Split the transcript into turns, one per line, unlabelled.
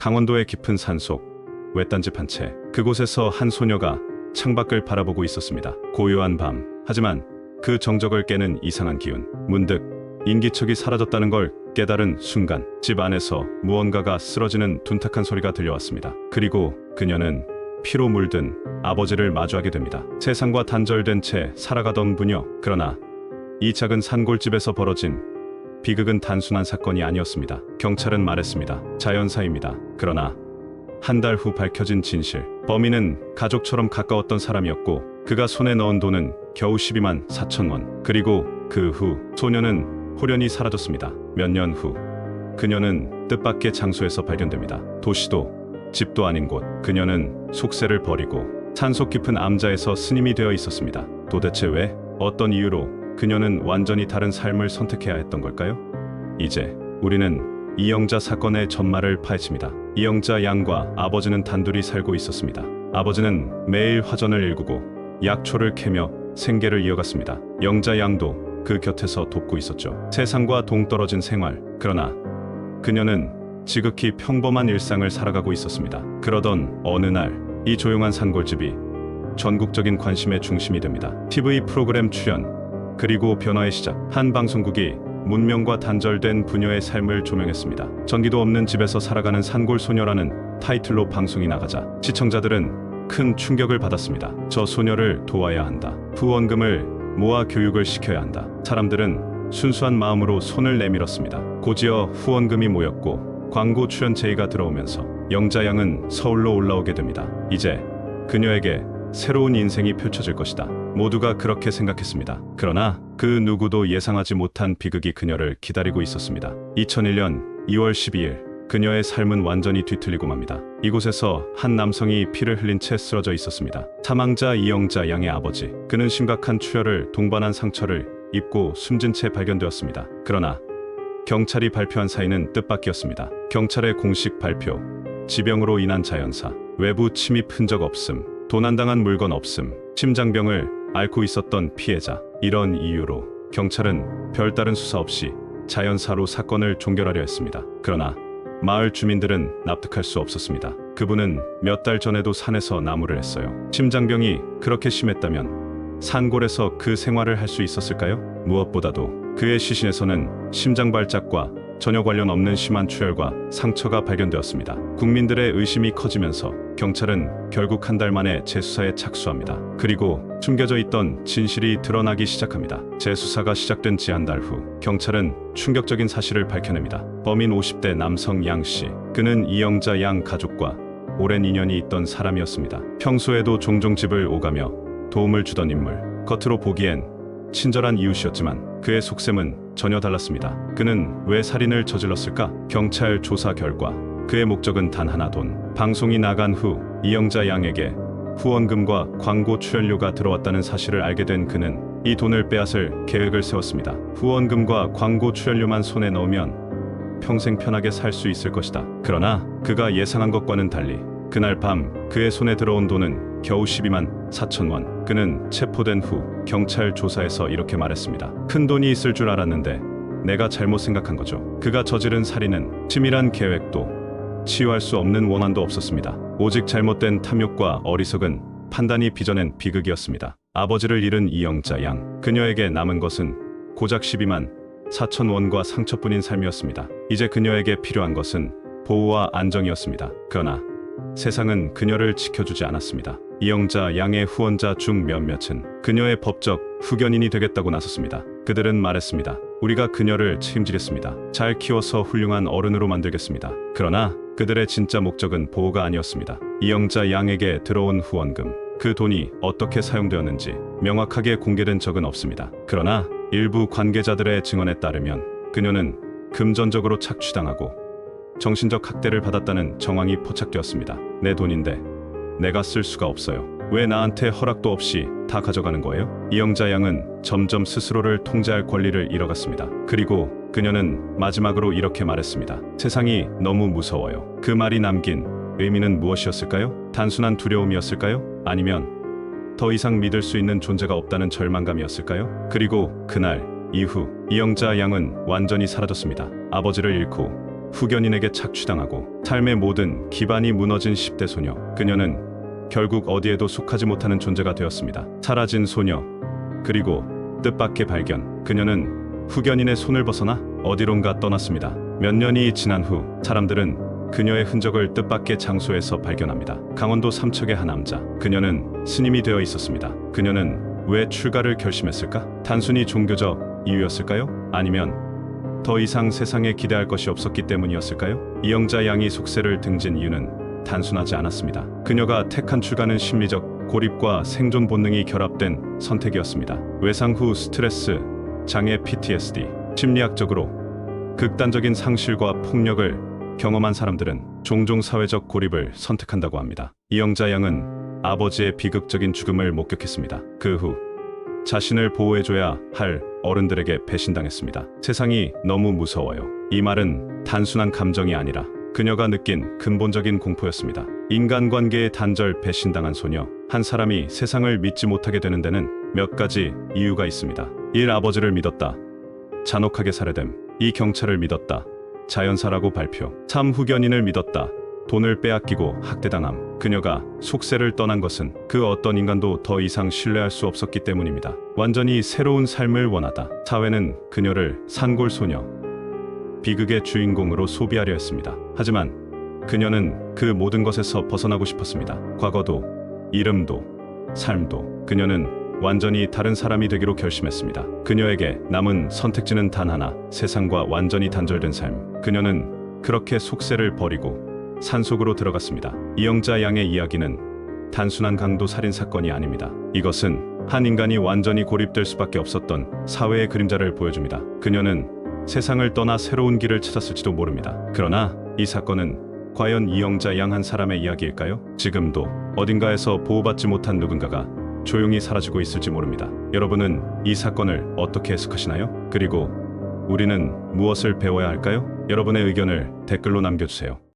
강원도의 깊은 산속 외딴 집 한 채, 그곳에서 한 소녀가 창밖을 바라보고 있었습니다. 고요한 밤, 하지만 그 정적을 깨는 이상한 기운, 문득 인기척이 사라졌다는 걸 깨달은 순간 집 안에서 무언가가 쓰러지는 둔탁한 소리가 들려왔습니다. 그리고 그녀는 피로 물든 아버지를 마주하게 됩니다. 세상과 단절된 채 살아가던 부녀. 그러나 이 작은 산골집에서 벌어진 비극은 단순한 사건이 아니었습니다. 경찰은 말했습니다. 자연사입니다. 그러나 한 달 후 밝혀진 진실. 범인은 가족처럼 가까웠던 사람이었고 그가 손에 넣은 돈은 겨우 12만 4천 원. 그리고 그 후 소녀는 홀연히 사라졌습니다. 몇 년 후 그녀는 뜻밖의 장소에서 발견됩니다. 도시도 집도 아닌 곳. 그녀는 속세를 버리고 산속 깊은 암자에서 스님이 되어 있었습니다. 도대체 왜? 어떤 이유로 그녀는 완전히 다른 삶을 선택해야 했던 걸까요? 이제 우리는 이영자 사건의 전말을 파헤칩니다. 이영자 양과 아버지는 단둘이 살고 있었습니다. 아버지는 매일 화전을 일구고 약초를 캐며 생계를 이어갔습니다. 영자 양도 그 곁에서 돕고 있었죠. 세상과 동떨어진 생활. 그러나 그녀는 지극히 평범한 일상을 살아가고 있었습니다. 그러던 어느 날 이 조용한 산골집이 전국적인 관심의 중심이 됩니다. TV 프로그램 출연, 그리고 변화의 시작. 한 방송국이 문명과 단절된 부녀의 삶을 조명했습니다. 전기도 없는 집에서 살아가는 산골 소녀라는 타이틀로 방송이 나가자 시청자들은 큰 충격을 받았습니다. 저 소녀를 도와야 한다. 후원금을 모아 교육을 시켜야 한다. 사람들은 순수한 마음으로 손을 내밀었습니다. 곧이어 후원금이 모였고 광고 출연 제의가 들어오면서 영자 양은 서울로 올라오게 됩니다. 이제 그녀에게 새로운 인생이 펼쳐질 것이다. 모두가 그렇게 생각했습니다. 그러나 그 누구도 예상하지 못한 비극이 그녀를 기다리고 있었습니다. 2001년 2월 12일 그녀의 삶은 완전히 뒤틀리고 맙니다. 이곳에서 한 남성이 피를 흘린 채 쓰러져 있었습니다. 사망자 이영자 양의 아버지. 그는 심각한 출혈을 동반한 상처를 입고 숨진 채 발견되었습니다. 그러나 경찰이 발표한 사인은 뜻밖이었습니다. 경찰의 공식 발표. 지병으로 인한 자연사. 외부 침입 흔적 없음. 도난당한 물건 없음. 심장병을 앓고 있었던 피해자. 이런 이유로 경찰은 별다른 수사 없이 자연사로 사건을 종결하려 했습니다. 그러나 마을 주민들은 납득할 수 없었습니다. 그분은 몇 달 전에도 산에서 나무를 했어요. 심장병이 그렇게 심했다면 산골에서 그 생활을 할 수 있었을까요? 무엇보다도 그의 시신에서는 심장 발작과 전혀 관련 없는 심한 출혈과 상처가 발견되었습니다. 국민들의 의심이 커지면서 경찰은 결국 한 달 만에 재수사에 착수합니다. 그리고 숨겨져 있던 진실이 드러나기 시작합니다. 재수사가 시작된 지 한 달 후 경찰은 충격적인 사실을 밝혀냅니다. 범인 50대 남성 양 씨. 그는 이영자 양 가족과 오랜 인연이 있던 사람이었습니다. 평소에도 종종 집을 오가며 도움을 주던 인물. 겉으로 보기엔 친절한 이웃이었지만 그의 속셈은 전혀 달랐습니다. 그는 왜 살인을 저질렀을까? 경찰 조사 결과 그의 목적은 단 하나, 돈. 방송이 나간 후 이영자 양에게 후원금과 광고 출연료가 들어왔다는 사실을 알게 된 그는 이 돈을 빼앗을 계획을 세웠습니다. 후원금과 광고 출연료만 손에 넣으면 평생 편하게 살 수 있을 것이다. 그러나 그가 예상한 것과는 달리 그날 밤 그의 손에 들어온 돈은 겨우 12만 4천 원. 그는 체포된 후 경찰 조사에서 이렇게 말했습니다. 큰 돈이 있을 줄 알았는데 내가 잘못 생각한 거죠. 그가 저지른 살인은 치밀한 계획도 치유할 수 없는 원한도 없었습니다. 오직 잘못된 탐욕과 어리석은 판단이 빚어낸 비극이었습니다. 아버지를 잃은 이영자 양. 그녀에게 남은 것은 고작 12만 4천 원과 상처뿐인 삶이었습니다. 이제 그녀에게 필요한 것은 보호와 안정이었습니다. 그러나 세상은 그녀를 지켜주지 않았습니다. 이영자 양의 후원자 중 몇몇은 그녀의 법적 후견인이 되겠다고 나섰습니다. 그들은 말했습니다. 우리가 그녀를 책임지겠습니다. 잘 키워서 훌륭한 어른으로 만들겠습니다. 그러나 그들의 진짜 목적은 보호가 아니었습니다. 이영자 양에게 들어온 후원금, 그 돈이 어떻게 사용되었는지 명확하게 공개된 적은 없습니다. 그러나 일부 관계자들의 증언에 따르면 그녀는 금전적으로 착취당하고 정신적 학대를 받았다는 정황이 포착되었습니다. 내 돈인데 내가 쓸 수가 없어요. 왜 나한테 허락도 없이 다 가져가는 거예요? 이영자 양은 점점 스스로를 통제할 권리를 잃어갔습니다. 그리고 그녀는 마지막으로 이렇게 말했습니다. 세상이 너무 무서워요. 그 말이 남긴 의미는 무엇이었을까요? 단순한 두려움이었을까요? 아니면 더 이상 믿을 수 있는 존재가 없다는 절망감이었을까요? 그리고 그날 이후 이영자 양은 완전히 사라졌습니다. 아버지를 잃고 후견인에게 착취당하고 삶의 모든 기반이 무너진 10대 소녀. 그녀는 결국 어디에도 속하지 못하는 존재가 되었습니다. 사라진 소녀, 그리고 뜻밖의 발견. 그녀는 후견인의 손을 벗어나 어디론가 떠났습니다. 몇 년이 지난 후 사람들은 그녀의 흔적을 뜻밖의 장소에서 발견합니다. 강원도 삼척의 한 남자. 그녀는 스님이 되어 있었습니다. 그녀는 왜 출가를 결심했을까? 단순히 종교적 이유였을까요? 아니면 더 이상 세상에 기대할 것이 없었기 때문이었을까요? 이영자 양이 속세를 등진 이유는 단순하지 않았습니다. 그녀가 택한 출가는 심리적 고립과 생존 본능이 결합된 선택이었습니다. 외상 후 스트레스, 장애 PTSD, 심리학적으로 극단적인 상실과 폭력을 경험한 사람들은 종종 사회적 고립을 선택한다고 합니다. 이영자 양은 아버지의 비극적인 죽음을 목격했습니다. 그 후 자신을 보호해줘야 할 어른들에게 배신당했습니다. 세상이 너무 무서워요. 이 말은 단순한 감정이 아니라 그녀가 느낀 근본적인 공포였습니다. 인간관계의 단절, 배신당한 소녀. 한 사람이 세상을 믿지 못하게 되는 데는 몇 가지 이유가 있습니다. 1. 아버지를 믿었다. 잔혹하게 살해됨. 2. 경찰을 믿었다. 자연사라고 발표. 3. 후견인을 믿었다. 돈을 빼앗기고 학대당함. 그녀가 속세를 떠난 것은 그 어떤 인간도 더 이상 신뢰할 수 없었기 때문입니다. 완전히 새로운 삶을 원하다. 사회는 그녀를 산골소녀, 비극의 주인공으로 소비하려 했습니다. 하지만 그녀는 그 모든 것에서 벗어나고 싶었습니다. 과거도, 이름도, 삶도. 그녀는 완전히 다른 사람이 되기로 결심했습니다. 그녀에게 남은 선택지는 단 하나, 세상과 완전히 단절된 삶. 그녀는 그렇게 속세를 버리고 산속으로 들어갔습니다. 이영자 양의 이야기는 단순한 강도 살인 사건이 아닙니다. 이것은 한 인간이 완전히 고립될 수밖에 없었던 사회의 그림자를 보여줍니다. 그녀는 세상을 떠나 새로운 길을 찾았을지도 모릅니다. 그러나 이 사건은 과연 이영자 양 한 사람의 이야기일까요? 지금도 어딘가에서 보호받지 못한 누군가가 조용히 사라지고 있을지 모릅니다. 여러분은 이 사건을 어떻게 해석하시나요? 그리고 우리는 무엇을 배워야 할까요? 여러분의 의견을 댓글로 남겨주세요.